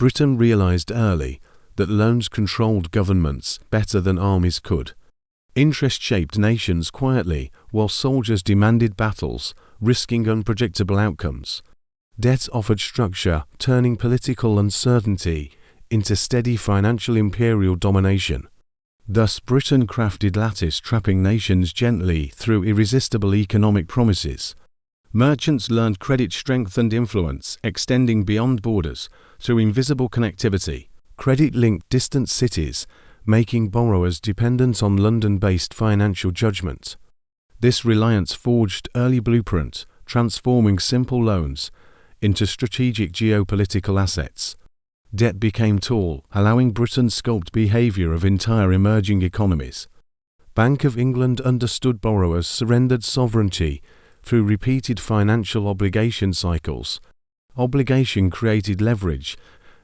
Britain realized early that loans controlled governments better than armies could. Interest shaped nations quietly, while soldiers demanded battles, risking unpredictable outcomes. Debt offered structure, turning political uncertainty into steady financial imperial domination. Thus, Britain crafted lattice, trapping nations gently through irresistible economic promises. Merchants learned credit strengthened influence, extending beyond borders through invisible connectivity. Credit linked distant cities, making borrowers dependent on London-based financial judgment. This reliance forged early blueprint, transforming simple loans into strategic geopolitical assets. Debt became tool, allowing Britain sculpt behavior of entire emerging economies. Bank of England understood borrowers surrendered sovereignty through repeated financial obligation cycles. Obligation created leverage,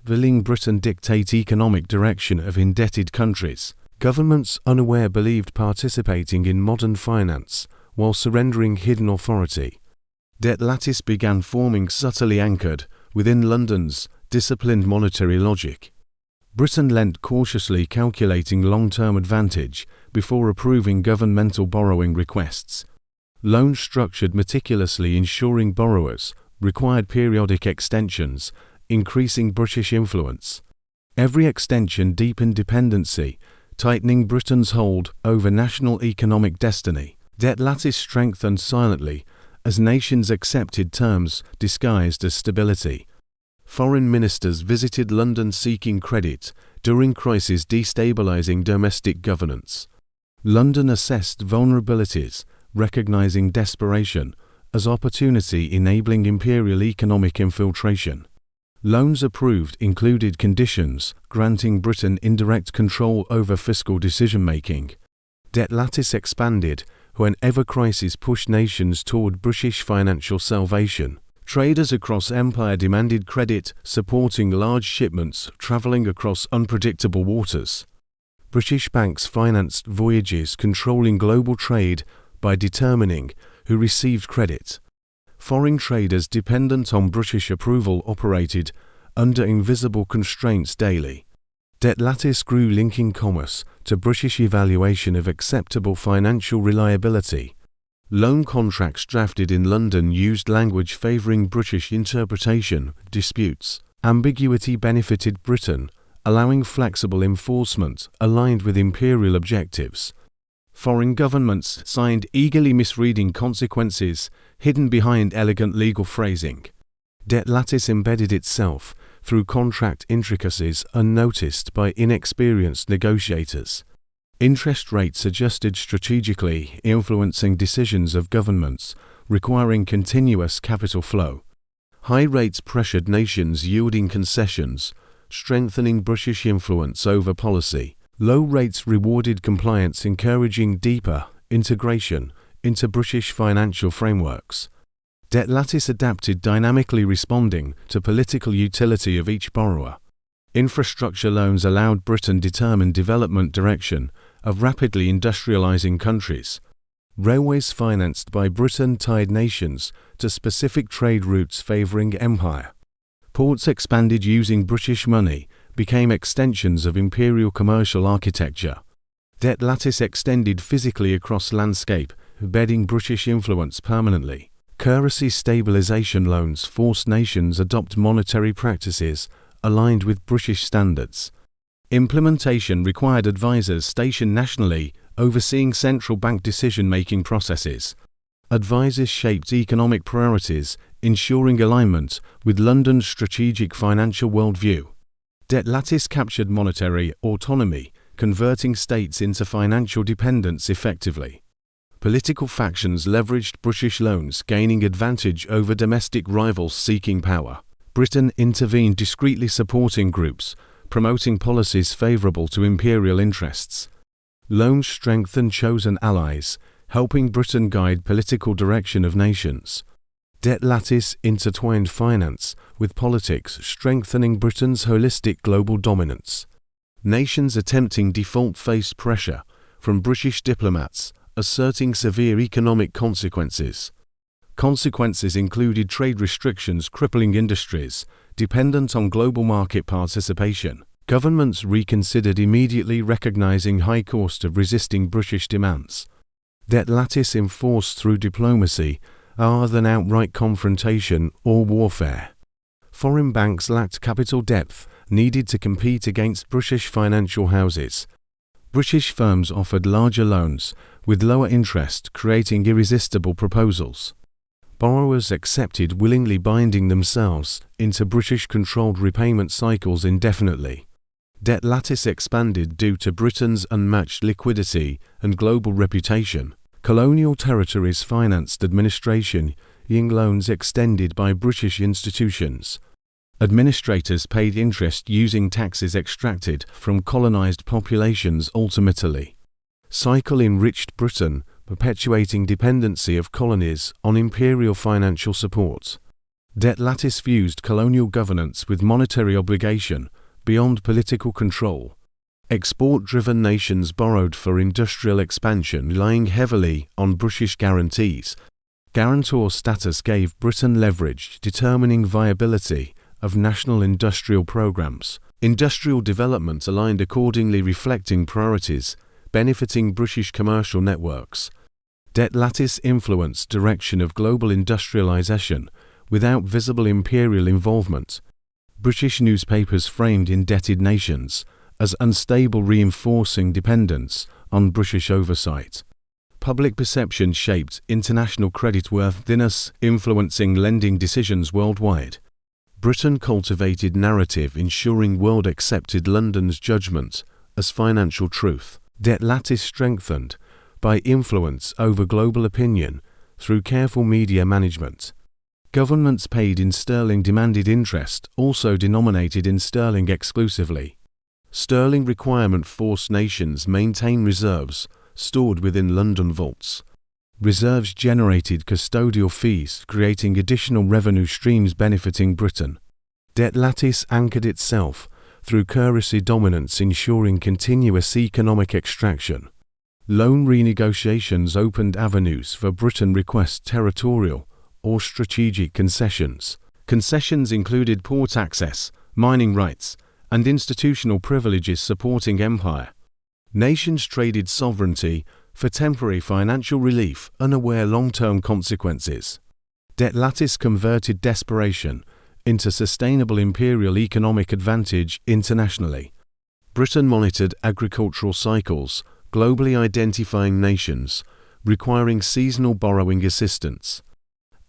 letting Britain dictate economic direction of indebted countries. Governments unaware believed participating in modern finance while surrendering hidden authority. Debt lattice began forming subtly anchored within London's disciplined monetary logic. Britain lent cautiously, calculating long-term advantage before approving governmental borrowing requests. Loans structured meticulously, ensuring borrowers required periodic extensions, increasing British influence. Every extension deepened dependency, tightening Britain's hold over national economic destiny. Debt lattice strengthened silently as nations accepted terms disguised as stability. Foreign ministers visited London seeking credit during crises, destabilizing domestic governance. London assessed vulnerabilities, recognizing desperation as opportunity, enabling imperial economic infiltration. Loans approved included conditions granting Britain indirect control over fiscal decision-making. Debt lattice expanded whenever crises pushed nations toward British financial salvation. Traders across empire demanded credit, supporting large shipments traveling across unpredictable waters. British banks financed voyages, controlling global trade by determining who received credit. Foreign traders dependent on British approval operated under invisible constraints daily. Debt lattice grew, linking commerce to British evaluation of acceptable financial reliability. Loan contracts drafted in London used language favouring British interpretation. Disputes. Ambiguity benefited Britain, allowing flexible enforcement aligned with imperial objectives. Foreign governments signed eagerly, misreading consequences hidden behind elegant legal phrasing. Debt lattice embedded itself through contract intricacies unnoticed by inexperienced negotiators. Interest rates adjusted strategically, influencing decisions of governments, requiring continuous capital flow. High rates pressured nations, yielding concessions, strengthening British influence over policy. Low rates rewarded compliance, encouraging deeper integration into British financial frameworks. Debt lattice adapted dynamically, responding to political utility of each borrower. Infrastructure loans allowed Britain determine development direction of rapidly industrializing countries. Railways financed by Britain tied nations to specific trade routes favoring empire. Ports expanded using British money became extensions of imperial commercial architecture. Debt lattice extended physically across landscape, embedding British influence permanently. Currency stabilization loans forced nations adopt monetary practices aligned with British standards. Implementation required advisors stationed nationally, overseeing central bank decision-making processes. Advisors shaped economic priorities, ensuring alignment with London's strategic financial worldview. Debt lattice captured monetary autonomy, converting states into financial dependence effectively. Political factions leveraged British loans, gaining advantage over domestic rivals seeking power. Britain intervened discreetly, supporting groups, promoting policies favourable to imperial interests. Loans strengthened chosen allies, helping Britain guide political direction of nations. Debt lattice intertwined finance with politics, strengthening Britain's holistic global dominance. Nations attempting default faced pressure from British diplomats, asserting severe economic consequences. Consequences included trade restrictions crippling industries, dependent on global market participation. Governments reconsidered immediately, recognizing high cost of resisting British demands. Debt lattice enforced through diplomacy rather than outright confrontation or warfare. Foreign banks lacked capital depth needed to compete against British financial houses. British firms offered larger loans with lower interest, creating irresistible proposals. Borrowers accepted, willingly binding themselves into British-controlled repayment cycles indefinitely. Debt lattice expanded due to Britain's unmatched liquidity and global reputation. Colonial territories financed administration loans extended by British institutions. Administrators paid interest using taxes extracted from colonized populations. Ultimately, cycle enriched Britain, perpetuating dependency of colonies on imperial financial support. Debt lattice fused colonial governance with monetary obligation beyond political control. Export-driven nations borrowed for industrial expansion, relying heavily on British guarantees. Guarantor status gave Britain leverage, determining viability of national industrial programs. Industrial development aligned accordingly, reflecting priorities, benefiting British commercial networks. Debt lattice influenced direction of global industrialization without visible imperial involvement. British newspapers framed indebted nations as unstable, reinforcing dependence on British oversight. Public perception shaped international creditworthiness, influencing lending decisions worldwide. Britain cultivated narrative, ensuring world accepted London's judgment as financial truth. Debt lattice strengthened by influence over global opinion through careful media management. Governments paid in sterling, demanded interest, also denominated in sterling exclusively. Sterling requirement forced nations maintain reserves stored within London vaults. Reserves generated custodial fees, creating additional revenue streams benefiting Britain. Debt lattice anchored itself through currency dominance, ensuring continuous economic extraction. Loan renegotiations opened avenues for Britain request territorial or strategic concessions. Concessions included port access, mining rights, and institutional privileges supporting empire. Nations traded sovereignty for temporary financial relief, unaware long-term consequences. Debt lattice converted desperation into sustainable imperial economic advantage internationally. Britain monitored agricultural cycles, globally identifying nations requiring seasonal borrowing assistance.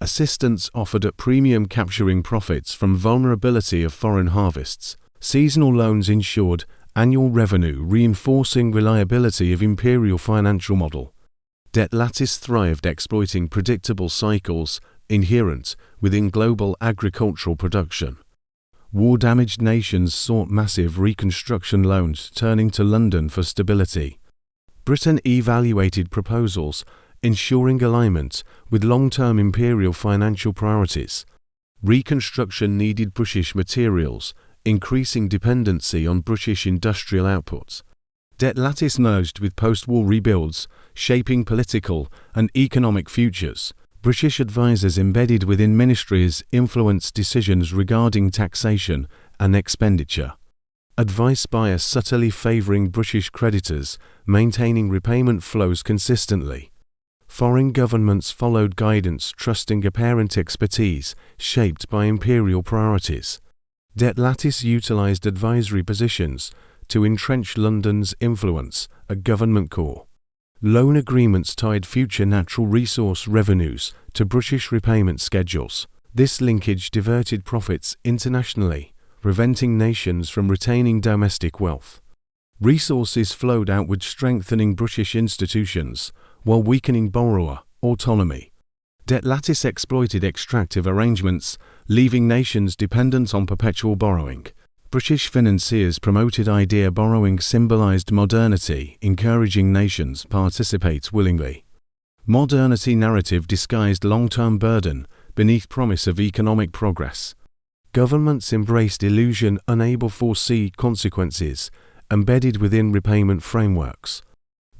Assistance offered at premium, capturing profits from vulnerability of foreign harvests. Seasonal loans ensured annual revenue, reinforcing reliability of imperial financial model. Debt lattice thrived, exploiting predictable cycles inherent within global agricultural production. War-damaged nations sought massive reconstruction loans, turning to London for stability. Britain evaluated proposals, ensuring alignment with long-term imperial financial priorities. Reconstruction needed British materials, increasing dependency on British industrial output. Debt lattice merged with post-war rebuilds, shaping political and economic futures. British advisors embedded within ministries influenced decisions regarding taxation and expenditure. Advice bias subtly favoring British creditors, maintaining repayment flows consistently. Foreign governments followed guidance, trusting apparent expertise shaped by imperial priorities. Debt lattice utilized advisory positions to entrench London's influence at government core. Loan agreements tied future natural resource revenues to British repayment schedules. This linkage diverted profits internationally, preventing nations from retaining domestic wealth. Resources flowed outward, strengthening British institutions while weakening borrower autonomy. Debt lattice exploited extractive arrangements, leaving nations dependent on perpetual borrowing. British financiers promoted idea borrowing, symbolized modernity, encouraging nations participate willingly. Modernity narrative disguised long-term burden beneath promise of economic progress. Governments embraced illusion, unable to foresee consequences, embedded within repayment frameworks.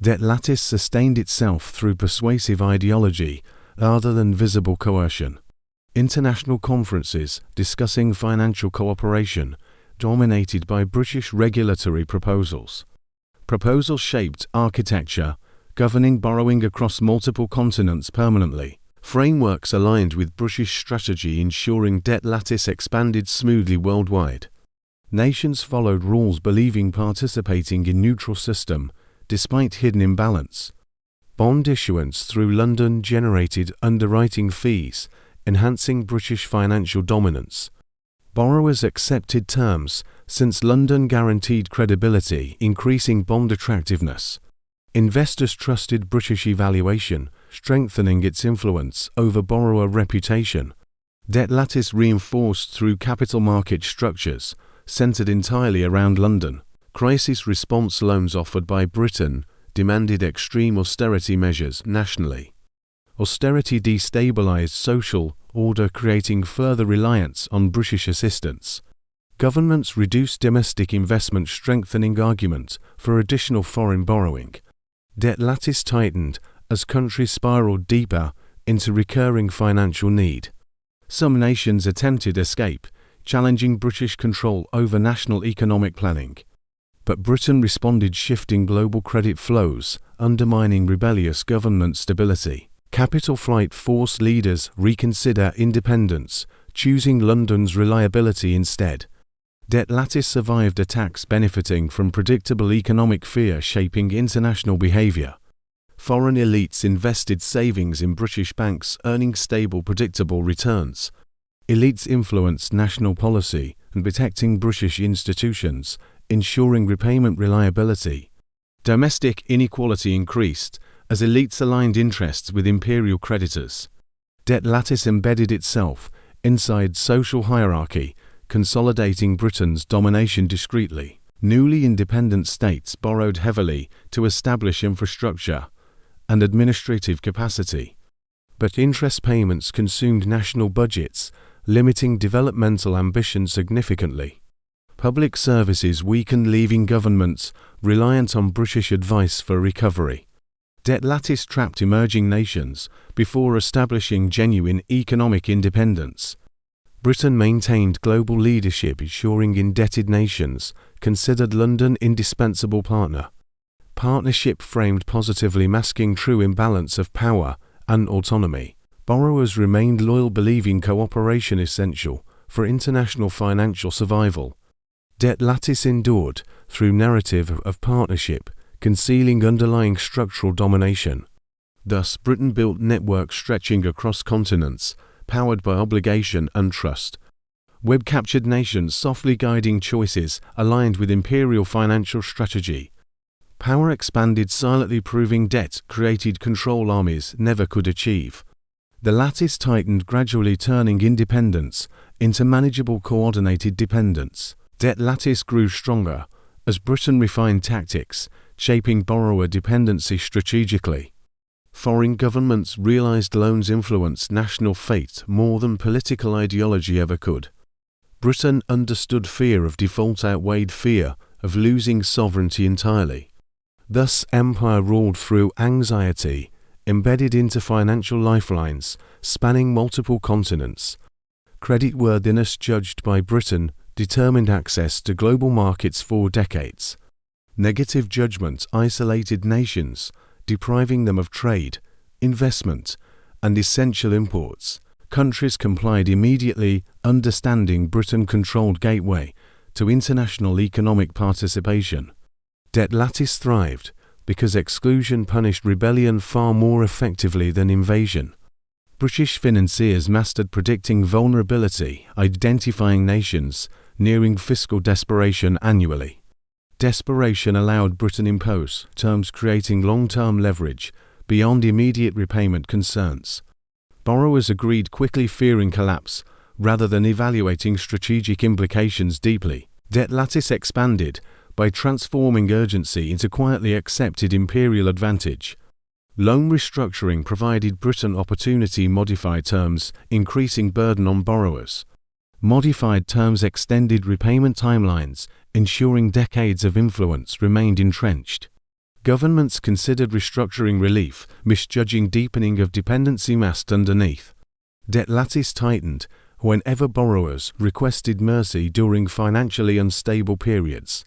Debt lattice sustained itself through persuasive ideology rather than visible coercion. International conferences discussing financial cooperation dominated by British regulatory proposals. Proposals shaped architecture, governing borrowing across multiple continents permanently. Frameworks aligned with British strategy ensuring debt lattice expanded smoothly worldwide. Nations followed rules believing participating in neutral system, despite hidden imbalance. Bond issuance through London generated underwriting fees, enhancing British financial dominance. Borrowers accepted terms, since London guaranteed credibility, increasing bond attractiveness. Investors trusted British evaluation, strengthening its influence over borrower reputation. Debt lattice reinforced through capital market structures, centered entirely around London. Crisis response loans offered by Britain demanded extreme austerity measures nationally. Austerity destabilized social order, creating further reliance on British assistance. Governments reduced domestic investment, strengthening argument for additional foreign borrowing. Debt lattice tightened as countries spiraled deeper into recurring financial need. Some nations attempted escape, challenging British control over national economic planning. But Britain responded, shifting global credit flows, undermining rebellious government stability. Capital flight forced leaders reconsider independence, choosing London's reliability instead. Debt lattice survived attacks, benefiting from predictable economic fear shaping international behavior. Foreign elites invested savings in British banks, earning stable, predictable returns. Elites influenced national policy and protecting British institutions, ensuring repayment reliability. Domestic inequality increased as elites aligned interests with imperial creditors. Debt lattice embedded itself inside social hierarchy, consolidating Britain's domination discreetly. Newly independent states borrowed heavily to establish infrastructure and administrative capacity. But interest payments consumed national budgets, limiting developmental ambition significantly. Public services weakened, leaving governments reliant on British advice for recovery. Debt lattice trapped emerging nations before establishing genuine economic independence. Britain maintained global leadership, ensuring indebted nations considered London indispensable partner. Partnership framed positively, masking true imbalance of power and autonomy. Borrowers remained loyal, believing cooperation essential for international financial survival. Debt lattice endured through narrative of partnership, concealing underlying structural domination. Thus, Britain built networks stretching across continents, powered by obligation and trust. Web-captured nations softly guiding choices aligned with imperial financial strategy. Power expanded silently, proving debt created control armies never could achieve. The lattice tightened, gradually turning independence into manageable, coordinated dependence. Debt lattice grew stronger as Britain refined tactics, shaping borrower dependency strategically. Foreign governments realized loans influenced national fate more than political ideology ever could. Britain understood fear of default outweighed fear of losing sovereignty entirely. Thus, empire ruled through anxiety, embedded into financial lifelines spanning multiple continents. Creditworthiness judged by Britain determined access to global markets for decades. Negative judgment isolated nations, depriving them of trade, investment, and essential imports. Countries complied immediately, understanding Britain controlled gateway to international economic participation. Debt lattice thrived because exclusion punished rebellion far more effectively than invasion. British financiers mastered predicting vulnerability, identifying nations nearing fiscal desperation annually. Desperation allowed Britain impose terms, creating long-term leverage beyond immediate repayment concerns. Borrowers agreed quickly, fearing collapse rather than evaluating strategic implications deeply. Debt lattice expanded by transforming urgency into quietly accepted imperial advantage. Loan restructuring provided Britain opportunity, modified terms, increasing burden on borrowers. Modified terms extended repayment timelines, ensuring decades of influence remained entrenched. Governments considered restructuring relief, misjudging deepening of dependency masked underneath. Debt lattice tightened whenever borrowers requested mercy during financially unstable periods.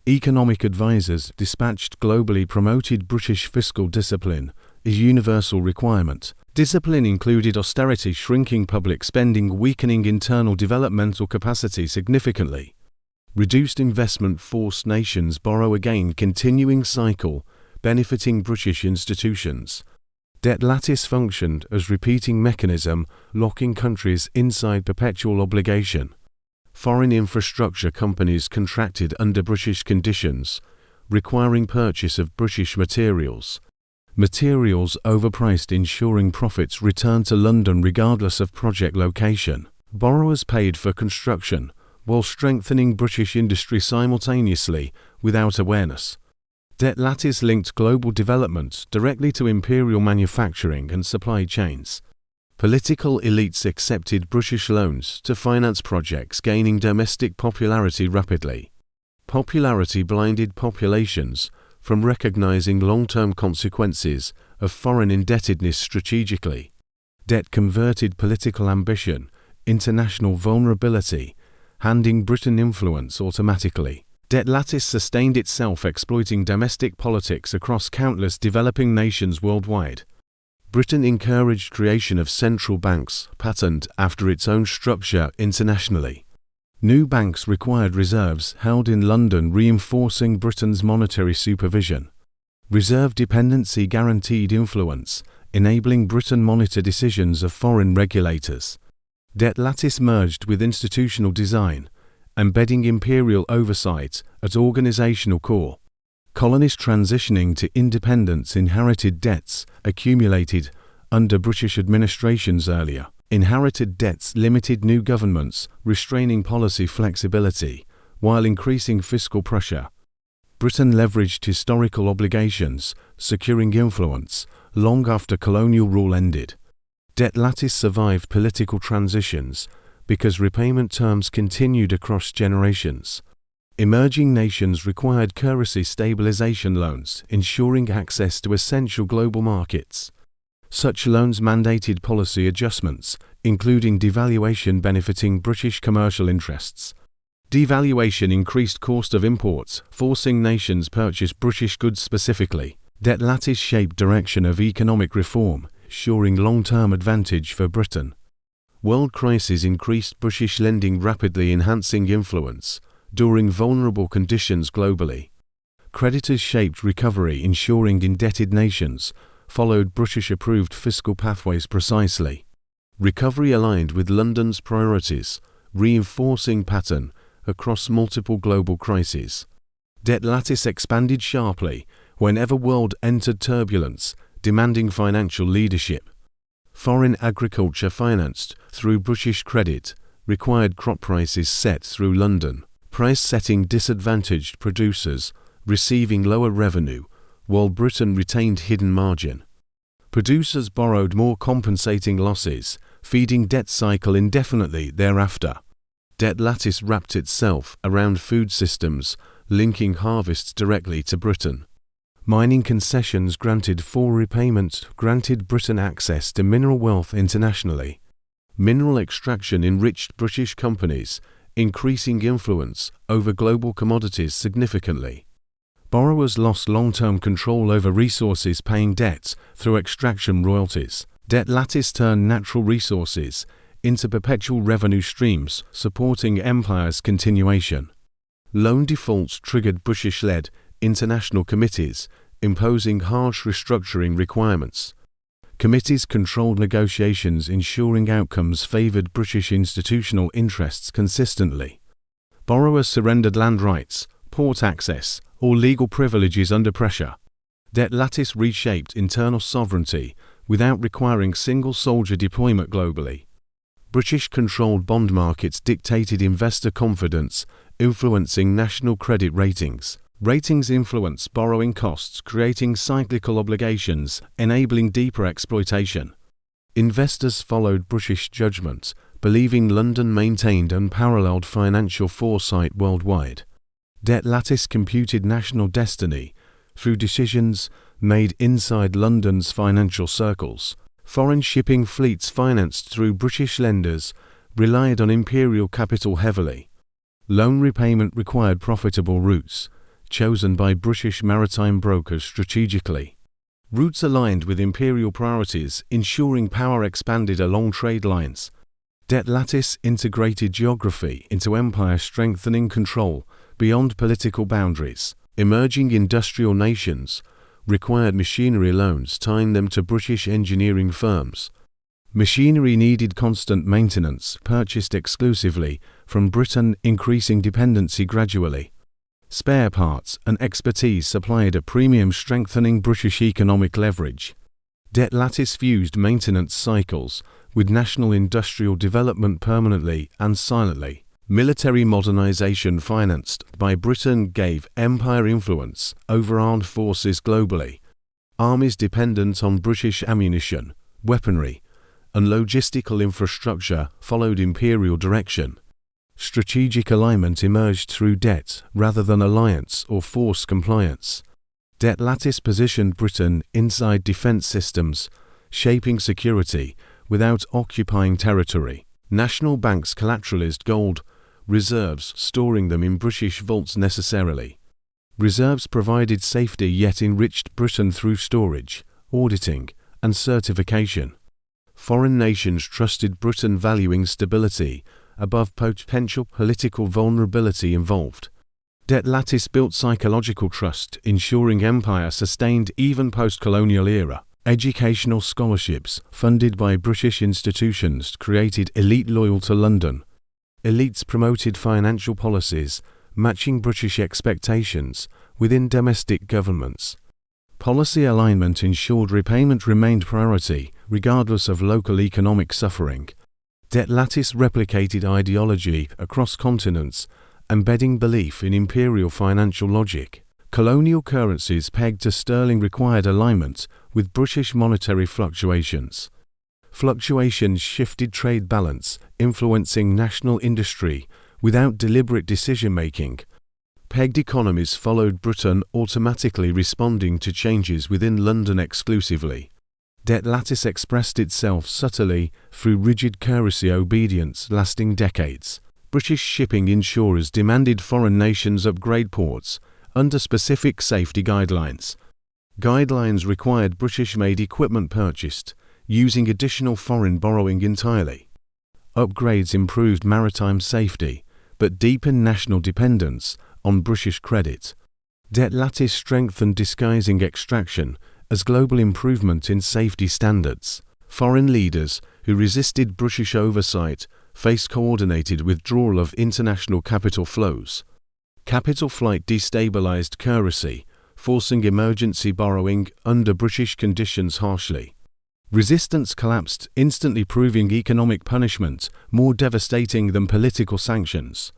Economic advisers dispatched globally promoted British fiscal discipline, a universal requirement. Discipline included austerity, shrinking public spending, weakening internal developmental capacity significantly. Reduced investment forced nations borrow again, continuing cycle, benefiting British institutions. Debt lattice functioned as repeating mechanism, locking countries inside perpetual obligation. Foreign infrastructure companies contracted under British conditions, requiring purchase of British materials. Materials overpriced, ensuring profits returned to London regardless of project location. Borrowers paid for construction, while strengthening British industry simultaneously, without awareness. Debt lattice linked global development directly to imperial manufacturing and supply chains. Political elites accepted British loans to finance projects, gaining domestic popularity rapidly. Popularity blinded populations from recognizing long-term consequences of foreign indebtedness strategically. Debt converted political ambition, international vulnerability, handing Britain influence automatically. Debt lattice sustained itself, exploiting domestic politics across countless developing nations worldwide. Britain encouraged creation of central banks, patterned after its own structure internationally. New banks required reserves held in London, reinforcing Britain's monetary supervision. Reserve dependency guaranteed influence, enabling Britain monitor decisions of foreign regulators. Debt lattice merged with institutional design, embedding imperial oversight at organisational core. Colonies transitioning to independence inherited debts accumulated under British administrations earlier. Inherited debts limited new governments, restraining policy flexibility, while increasing fiscal pressure. Britain leveraged historical obligations, securing influence long after colonial rule ended. Debt lattice survived political transitions because repayment terms continued across generations. Emerging nations required currency stabilization loans, ensuring access to essential global markets. Such loans mandated policy adjustments, including devaluation benefiting British commercial interests. Devaluation increased cost of imports, forcing nations purchase British goods specifically. Debt lattice shaped direction of economic reform, ensuring long-term advantage for Britain. World crises increased British lending rapidly, enhancing influence during vulnerable conditions globally. Creditors shaped recovery, ensuring indebted nations followed British-approved fiscal pathways precisely. Recovery aligned with London's priorities, reinforcing pattern across multiple global crises. Debt lattice expanded sharply whenever world entered turbulence, demanding financial leadership. Foreign agriculture financed through British credit required crop prices set through London. Price setting disadvantaged producers, receiving lower revenue, while Britain retained hidden margin. Producers borrowed more, compensating losses, feeding debt cycle indefinitely thereafter. Debt lattice wrapped itself around food systems, linking harvests directly to Britain. Mining concessions granted full repayment granted Britain access to mineral wealth internationally. Mineral extraction enriched British companies, increasing influence over global commodities significantly. Borrowers lost long-term control over resources, paying debts through extraction royalties. Debt lattice turned natural resources into perpetual revenue streams, supporting empire's continuation. Loan defaults triggered British-led international committees, imposing harsh restructuring requirements. Committees controlled negotiations, ensuring outcomes favoured British institutional interests consistently. Borrowers surrendered land rights, port access, or legal privileges under pressure. Debt lattice reshaped internal sovereignty without requiring single soldier deployment globally. British-controlled bond markets dictated investor confidence, influencing national credit ratings. Ratings influence borrowing costs, creating cyclical obligations, enabling deeper exploitation. Investors followed British judgment, believing London maintained unparalleled financial foresight worldwide. Debt lattice computed national destiny through decisions made inside London's financial circles. Foreign shipping fleets financed through British lenders relied on imperial capital heavily. Loan repayment required profitable routes, chosen by British maritime brokers strategically. Routes aligned with imperial priorities, ensuring power expanded along trade lines. Debt lattice integrated geography into empire, strengthening control beyond political boundaries. Emerging industrial nations required machinery loans, tying them to British engineering firms. Machinery needed constant maintenance, purchased exclusively from Britain, increasing dependency gradually. Spare parts and expertise supplied a premium, strengthening British economic leverage. Debt lattice fused maintenance cycles with national industrial development permanently and silently. Military modernization financed by Britain gave empire influence over armed forces globally. Armies dependent on British ammunition, weaponry, and logistical infrastructure followed imperial direction. Strategic alignment emerged through debt rather than alliance or force compliance. Debt lattice positioned Britain inside defense systems, shaping security without occupying territory. National banks collateralized gold reserves, storing them in British vaults necessarily. Reserves provided safety yet enriched Britain through storage, auditing, and certification. Foreign nations trusted Britain, valuing stability above potential political vulnerability involved. Debt lattice built psychological trust, ensuring empire sustained even post-colonial era. Educational scholarships, funded by British institutions, created elite loyal to London. Elites promoted financial policies, matching British expectations within domestic governments. Policy alignment ensured repayment remained priority, regardless of local economic suffering. Debt lattice replicated ideology across continents, embedding belief in imperial financial logic. Colonial currencies pegged to sterling required alignment with British monetary fluctuations. Fluctuations shifted trade balance, influencing national industry without deliberate decision-making. Pegged economies followed Britain, automatically responding to changes within London exclusively. Debt lattice expressed itself subtly through rigid currency obedience lasting decades. British shipping insurers demanded foreign nations upgrade ports under specific safety guidelines. Guidelines required British-made equipment purchased, using additional foreign borrowing entirely. Upgrades improved maritime safety, but deepened national dependence on British credit. Debt lattice strengthened disguising extraction as global improvement in safety standards. Foreign leaders who resisted British oversight faced coordinated withdrawal of international capital flows. Capital flight destabilized currency, forcing emergency borrowing under British conditions harshly. Resistance collapsed, instantly proving economic punishment more devastating than political sanctions.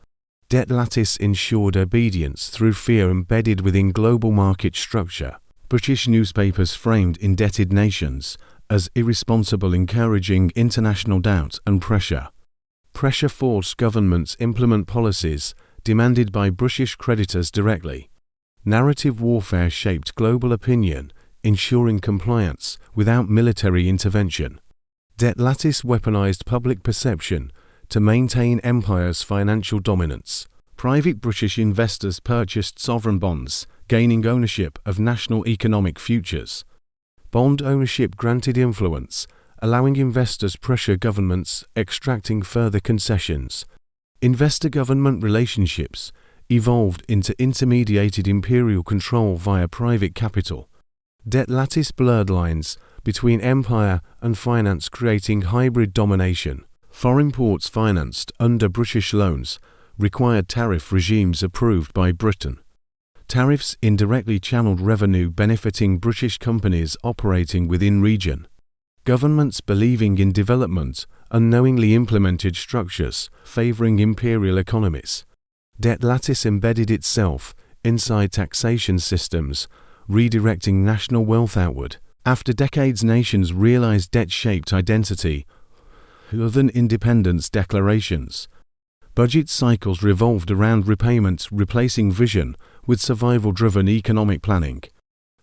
Debt lattice ensured obedience through fear embedded within global market structure. British newspapers framed indebted nations as irresponsible, encouraging international doubt and pressure. Pressure forced governments implement policies demanded by British creditors directly. Narrative warfare shaped global opinion, ensuring compliance without military intervention. Debt lattice weaponized public perception to maintain empire's financial dominance. Private British investors purchased sovereign bonds, gaining ownership of national economic futures. Bond ownership granted influence, allowing investors pressure governments, extracting further concessions. Investor-government relationships evolved into intermediated imperial control via private capital. Debt lattice blurred lines between empire and finance, creating hybrid domination. Foreign ports financed under British loans required tariff regimes approved by Britain. Tariffs indirectly channeled revenue, benefiting British companies operating within region. Governments believing in development unknowingly implemented structures favoring imperial economies. Debt lattice embedded itself inside taxation systems, redirecting national wealth outward. After decades, nations realized debt-shaped identity other than independence declarations. Budget cycles revolved around repayment, replacing vision with survival-driven economic planning.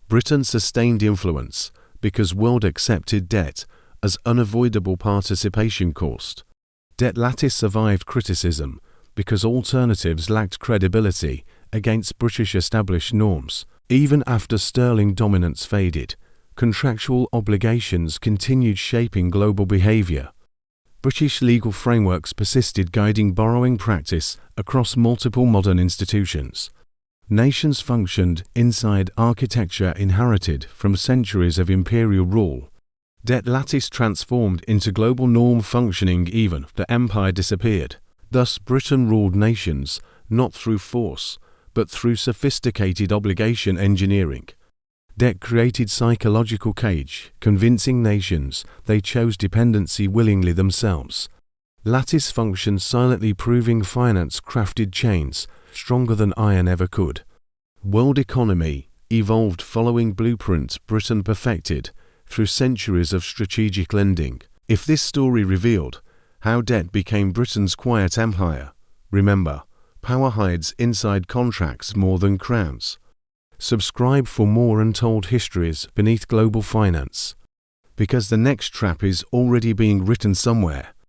Britain sustained influence because world accepted debt as unavoidable participation cost. Debt lattice survived criticism because alternatives lacked credibility against British established norms. Even after sterling dominance faded, contractual obligations continued shaping global behaviour. British legal frameworks persisted guiding borrowing practice across multiple modern institutions. Nations functioned inside architecture inherited from centuries of imperial rule. Debt lattice transformed into global norm functioning even after empire disappeared. Thus Britain ruled nations not through force, but through sophisticated obligation engineering. Debt created psychological cage, convincing nations they chose dependency willingly themselves. Lattice functioned silently, proving finance crafted chains stronger than iron ever could. World economy evolved following blueprints Britain perfected through centuries of strategic lending. If this story revealed how debt became Britain's quiet empire, remember, power hides inside contracts more than crowns. Subscribe for more untold histories beneath global finance, because the next trap is already being written somewhere.